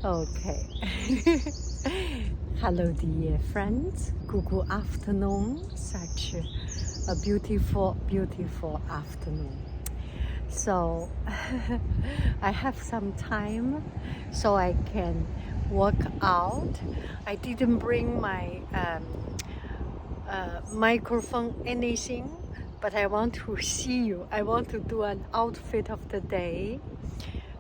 Okay. Hello, dear friends. Good afternoon. Such a beautiful, beautiful afternoon. So, I have some time so I can work out. I didn't bring my microphone, anything, but I want to see you. I want to do an outfit of the day.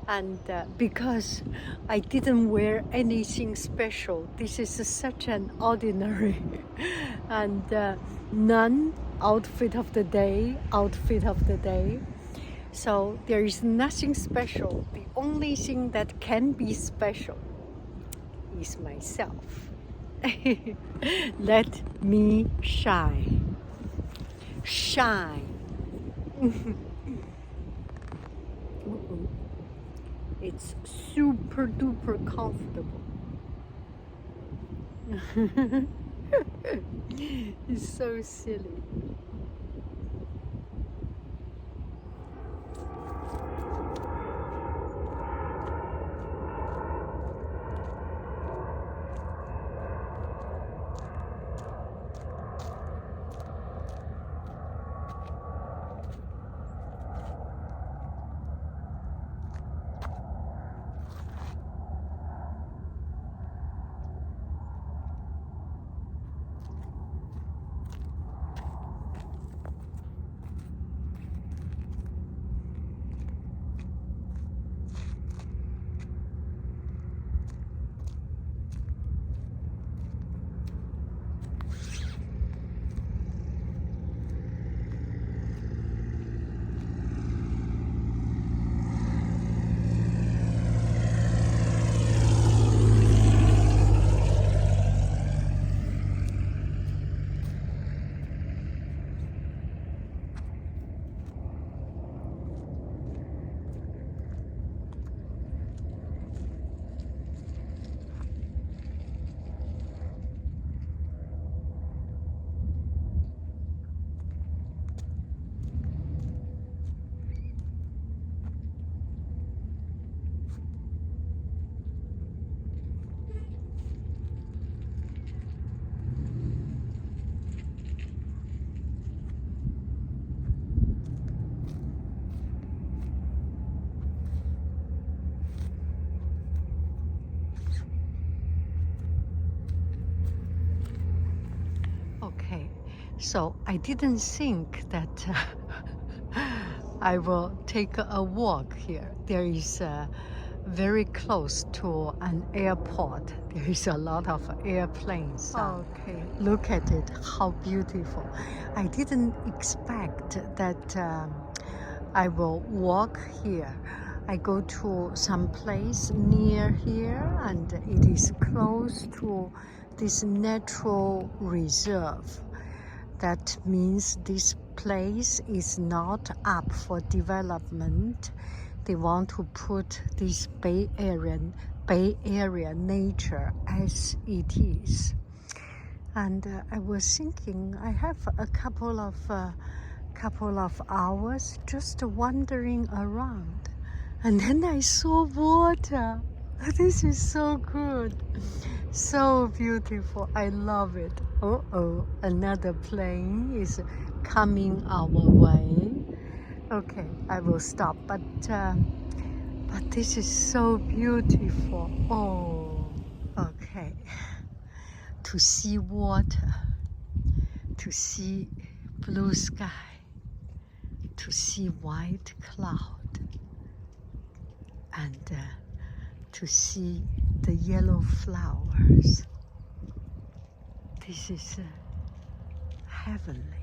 And because I didn't wear anything special, this is such an ordinary and non-outfit of the day, So there is nothing special. The only thing that can be special is myself. Let me shine. Shine. It's super duper comfortable. It's so silly. Okay, so I didn't think that I will take a walk here. There is very close to an airport. There is a lot of airplanes. Okay, look at it, how beautiful. I didn't expect that I will walk here. I go to some place near here and it is close to this natural reserve. That means this place is not up for development. They want to put this Bay Area nature as it is. And I was thinking, I have a couple of hours just wandering around, and then I saw water. This is so good, so beautiful. I love it. Oh, another plane is coming our way. Okay, I will stop. But this is so beautiful. Oh, okay. To see water, to see blue sky, to see white cloud, and to see the yellow flowers. This is heavenly.